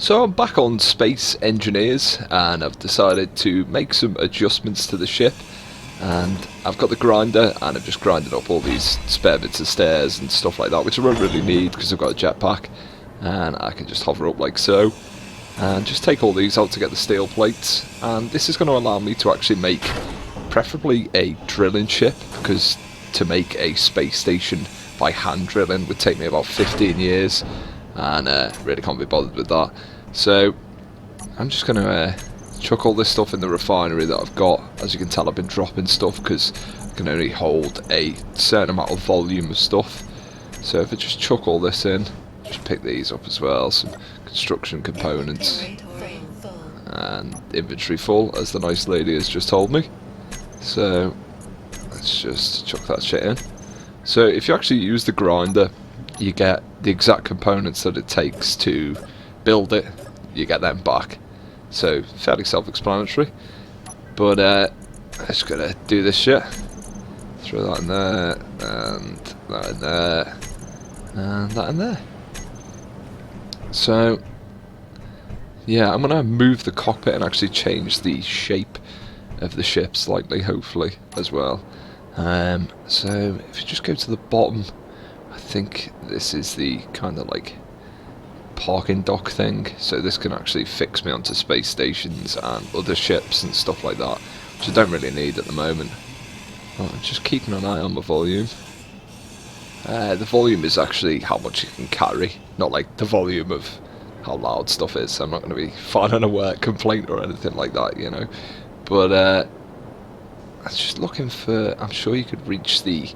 So I'm back on Space Engineers and I've decided to make some adjustments to the ship, and I've got the grinder and I've just grinded up all these spare bits of stairs and stuff like that, which I won't really need because I've got a jetpack and I can just hover up like so and just take all these out to get the steel plates. And this is going to allow me to actually make preferably a drilling ship, because to make a space station by hand drilling would take me about 15 years and really can't be bothered with that. So I'm just going to chuck all this stuff in the refinery that I've got. As you can tell, I've been dropping stuff because I can only hold a certain amount of volume of stuff. So if I just chuck all this in, just pick these up as well, some construction components, and inventory full, as the nice lady has just told me. So let's just chuck that shit in. So if you actually use the grinder, you get the exact components that it takes to build it, you get them back. So fairly self-explanatory, but I'm just gonna do this shit. Throw that in there, and that in there, and that in there. So yeah, I'm gonna move the cockpit and actually change the shape of the ship slightly, hopefully, as well. So if you just go to the bottom, I think this is the kind of like parking dock thing, so this can actually fix me onto space stations and other ships and stuff like that, which I don't really need at the moment. I'm just keeping an eye on my volume. The volume is actually how much you can carry, not like the volume of how loud stuff is. So I'm not going to be filing a work complaint or anything like that, you know. But I was just looking for, I'm sure you could reach the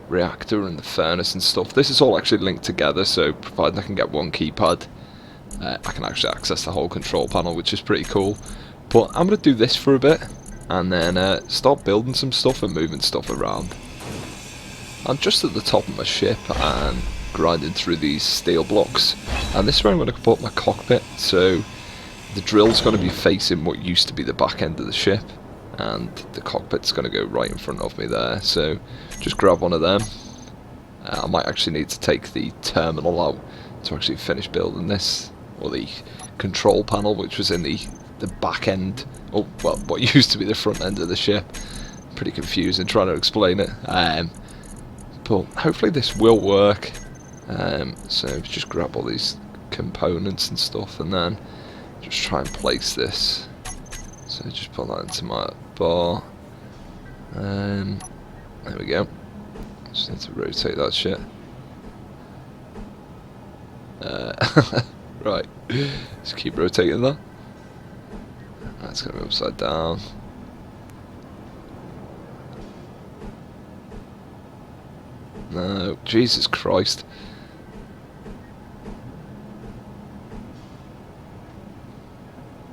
reactor and the furnace and stuff. This is all actually linked together, so provided I can get one keypad, I can actually access the whole control panel, which is pretty cool. But I'm going to do this for a bit and then start building some stuff and moving stuff around. I'm just at the top of my ship and grinding through these steel blocks, and this is where I'm going to put my cockpit. So the drill's going to be facing what used to be the back end of the ship, and the cockpit's going to go right in front of me there. So just grab one of them. I might actually need to take the terminal out to actually finish building this, or the control panel, which was in the back end, or well, what used to be the front end of the ship. Pretty confusing trying to explain it, but hopefully this will work. So just grab all these components and stuff and then just try and place this. So just put that into my bar. There we go. Just need to rotate that shit. Right. Just keep rotating that. That's going to be upside down. No, Jesus Christ.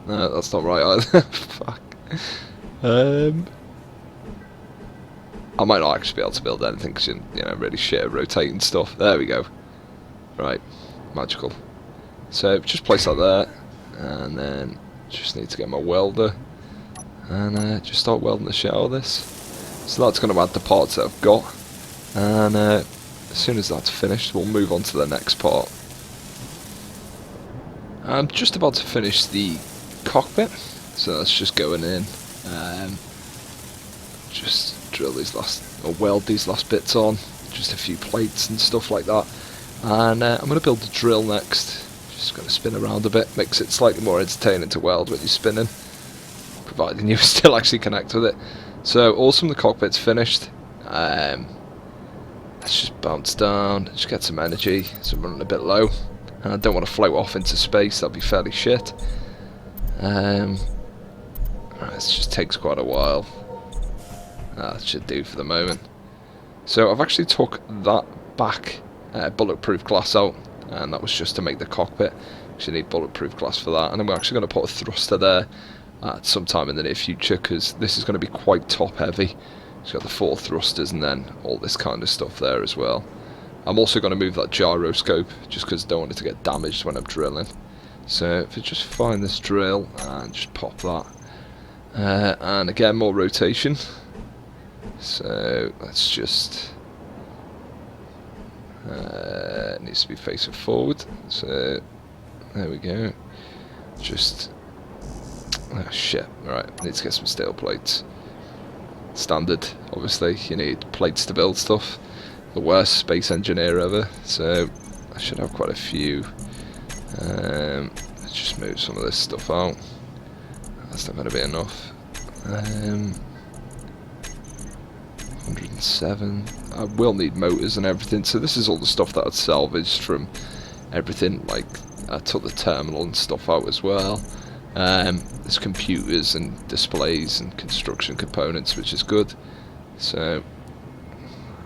No, that's not right either. Fuck. I might not actually be able to build anything because you know, really shit at rotating stuff. There we go. Right, magical. So just place that there, and then just need to get my welder and just start welding the shit out of this. So that's going to add the parts that I've got, and as soon as that's finished, we'll move on to the next part. I'm just about to finish the cockpit, so that's just going in. Just drill these last, or weld these last bits on, just a few plates and stuff like that. And I'm going to build the drill next. Just going to spin around a bit, makes it slightly more entertaining to weld when you're spinning, providing you still actually connect with it. So awesome, the cockpit's finished. Let's just bounce down, just get some energy, so I'm running a bit low. And I don't want to float off into space, that'd be fairly shit. Right, this just takes quite a while. That should do for the moment. So I've actually took that back bulletproof glass out, and that was just to make the cockpit. Actually need bulletproof glass for that, and then we're actually going to put a thruster there at some time in the near future, because this is going to be quite top heavy. It's got the 4 thrusters and then all this kind of stuff there as well. I'm also going to move that gyroscope just because I don't want it to get damaged when I'm drilling. So if I just find this drill and just pop that, and again more rotation. So let's just it needs to be facing forward. So There we go. Just... oh shit, right, I need to get some steel plates. Standard, obviously, you need plates to build stuff. The worst space engineer ever, so I should have quite a few. Let's just move some of this stuff out. That's not going to be enough. 107. I will need motors and everything, so this is all the stuff that I'd salvaged from everything. Like, I took the terminal and stuff out as well. There's computers and displays and construction components, which is good. So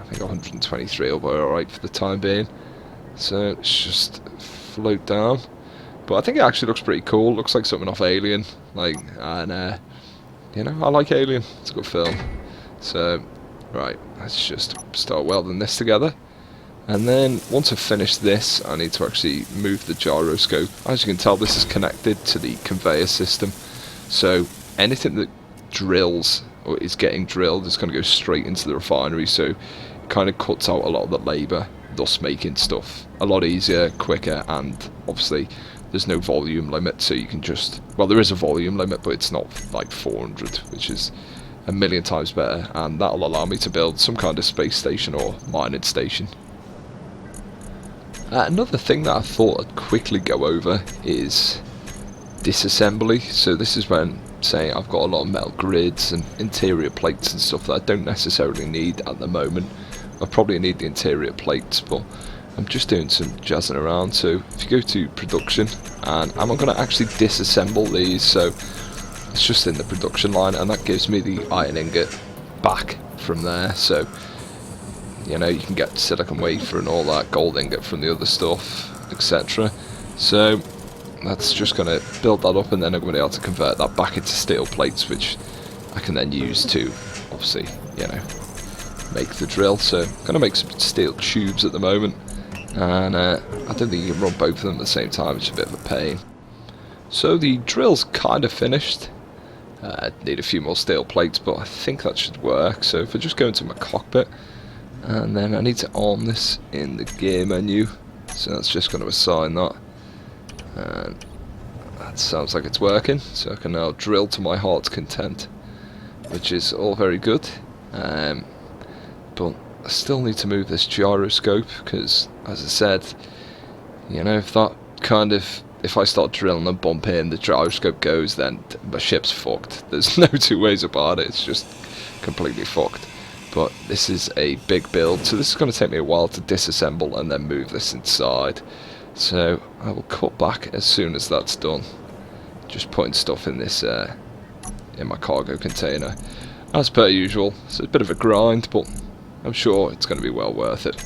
I think 123 will be alright for the time being. So let's just float down. But I think it actually looks pretty cool. Looks like something off Alien. Like, and you know, I like Alien. It's a good film. So right, let's just start welding this together. And then once I've finished this, I need to actually move the gyroscope. As you can tell, this is connected to the conveyor system. So anything that drills or is getting drilled is going to go straight into the refinery. So it kind of cuts out a lot of the labour, thus making stuff a lot easier, quicker, and obviously there's no volume limit. So you can just, well, there is a volume limit, but it's not like 400, which is a million times better. And that'll allow me to build some kind of space station or mining station. Another thing that I thought I'd quickly go over is disassembly. So this is when, say, I've got a lot of metal grids and interior plates and stuff that I don't necessarily need at the moment. I probably need the interior plates, but I'm just doing some jazzing around. So if you go to production, and I'm going to actually disassemble these, so it's just in the production line, and that gives me the iron ingot back from there. So you know, you can get silicon wafer and all that, gold ingot from the other stuff, etc. So that's just going to build that up, and then I'm going to be able to convert that back into steel plates, which I can then use to, obviously, you know, make the drill. So I'm going to make some steel tubes at the moment, and I don't think you can run both of them at the same time, which is a bit of a pain. So the drill's kind of finished. Need a few more steel plates, but I think that should work. So if I just go into my cockpit, and then I need to arm this in the gear menu, so that's just going to assign that, and that sounds like it's working, so I can now drill to my heart's content, which is all very good. But I still need to move this gyroscope, because as I said, you know, if I start drilling and bump in, the gyroscope goes, then my ship's fucked. There's no two ways about it, it's just completely fucked. But this is a big build, so this is going to take me a while to disassemble and then move this inside. So I will cut back as soon as that's done. Just putting stuff in this, in my cargo container, as per usual. So it's a bit of a grind, but I'm sure it's going to be well worth it.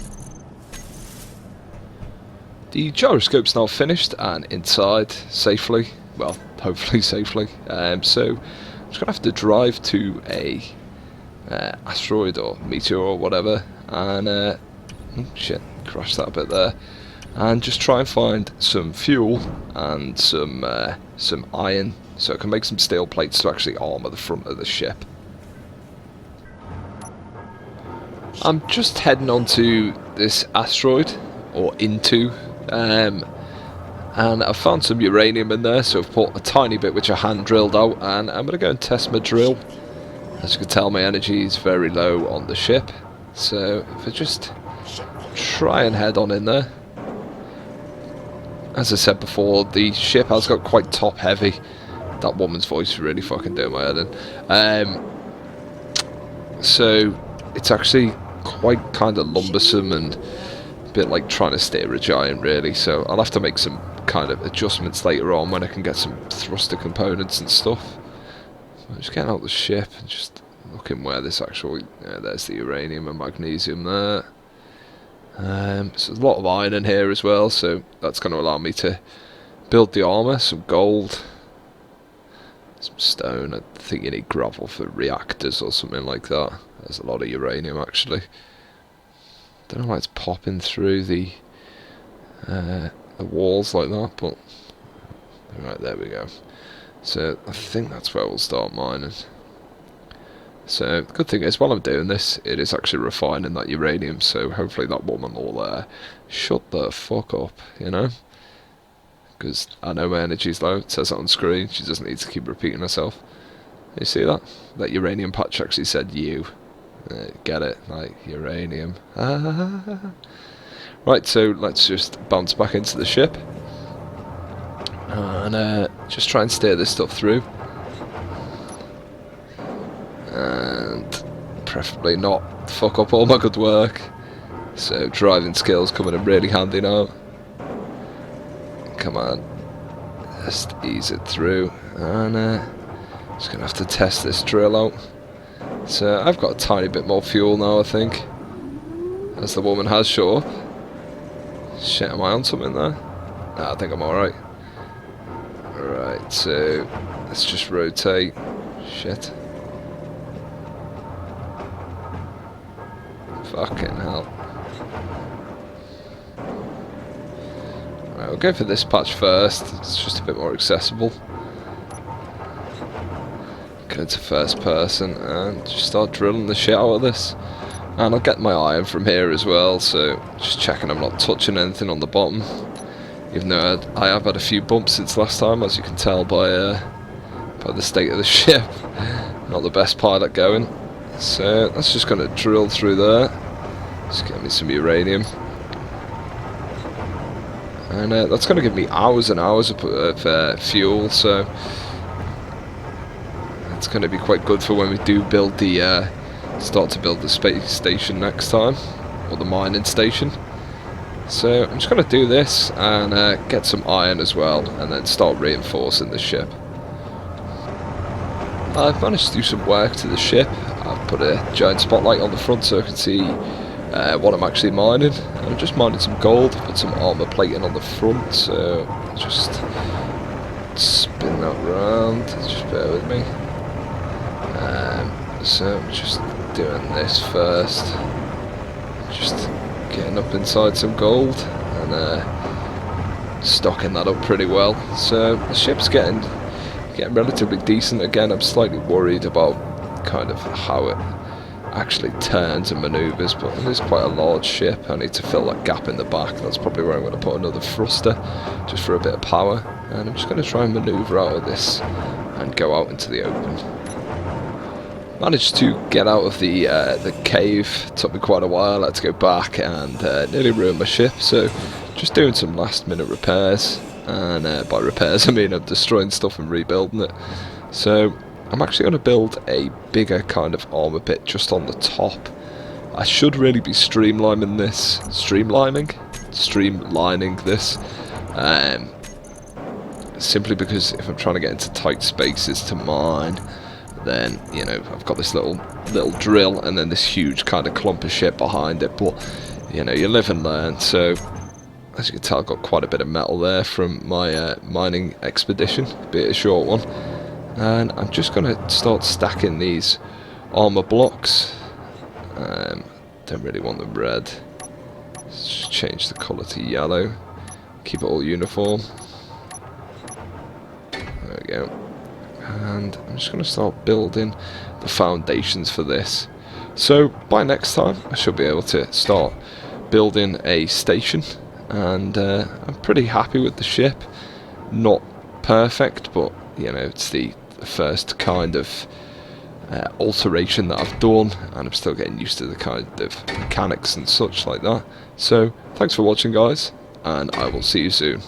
The gyroscope's now finished and inside safely. Well, hopefully safely. So I'm just going to have to drive to a asteroid or meteor or whatever, and oh shit, crashed that a bit there, and just try and find some fuel and some iron, so I can make some steel plates to actually armour the front of the ship. I'm just heading onto this asteroid, or into, and I've found some uranium in there, so I've put a tiny bit which I hand drilled out, and I'm going to go and test my drill. As you can tell, my energy is very low on the ship, so if I just try and head on in there. As I said before, the ship has got quite top heavy. That woman's voice is really fucking doing my head in. So it's actually quite kind of lumbersome and a bit like trying to steer a giant, really. So I'll have to make some kind of adjustments later on when I can get some thruster components and stuff. I'm just getting out the ship and just looking where this actually... there's the uranium and magnesium there. So there's a lot of iron in here as well, so that's going to allow me to build the armour. Some gold, some stone. I think you need gravel for reactors or something like that. There's a lot of uranium actually. Don't know why it's popping through the walls like that, but right, there we go. So I think that's where we'll start mining. So the good thing is, while I'm doing this, it is actually refining that uranium, so hopefully that woman will shut the fuck up, you know? because I know my energy's low. It says it on screen. She doesn't need to keep repeating herself. You see that? That uranium patch actually said you. Get it? Like, uranium. Right, so let's just bounce back into the ship. And just try and steer this stuff through. And preferably not fuck up all my good work. So driving skills coming in really handy now. Come on. Just ease it through. And just going to have to test this drill out. So I've got a tiny bit more fuel now, I think. As the woman has shut up. Shit, am I on something there? Nah, I think I'm alright. Right, so let's just rotate. Shit. Fucking hell. Right, we'll go for this patch first. It's just a bit more accessible. Go to first person and just start drilling the shit out of this. And I'll get my iron from here as well, so just checking I'm not touching anything on the bottom. Even though I have had a few bumps since last time, as you can tell by the state of the ship. Not the best pilot going. So that's just going to drill through there. Just get me some uranium. And that's going to give me hours and hours of fuel, so it's going to be quite good for when we do build the start to build the space station next time, or the mining station. So I'm just going to do this and get some iron as well, and then start reinforcing the ship. I've managed to do some work to the ship. I've put a giant spotlight on the front so I can see what I'm actually mining. And I'm just mining some gold, put some armour plating on the front, so just spin that round, just bear with me. So I'm just doing this first, just getting up inside some gold and stocking that up pretty well. So the ship's getting relatively decent. Again, I'm slightly worried about kind of how it actually turns and manoeuvres, but it is quite a large ship. I need to fill that gap in the back. That's probably where I'm going to put another thruster just for a bit of power, and I'm just going to try and manoeuvre out of this and go out into the open. Managed to get out of the cave. Took me quite a while. I had to go back and nearly ruined my ship, so just doing some last minute repairs, and by repairs I mean I'm destroying stuff and rebuilding it. So I'm actually going to build a bigger kind of armour pit just on the top. I should really be streamlining this, simply because if I'm trying to get into tight spaces to mine, then, you know, I've got this little drill and then this huge kind of clump of shit behind it, but, you know, you live and learn. So as you can tell, I've got quite a bit of metal there from my mining expedition, be it a short one, and I'm just going to start stacking these armour blocks. Don't really want them red. Let's just change the colour to yellow, keep it all uniform. There we go. And I'm just going to start building the foundations for this. So by next time I should be able to start building a station, and I'm pretty happy with the ship. Not perfect, but you know, it's the first kind of alteration that I've done, and I'm still getting used to the kind of mechanics and such like that. So thanks for watching, guys, and I will see you soon.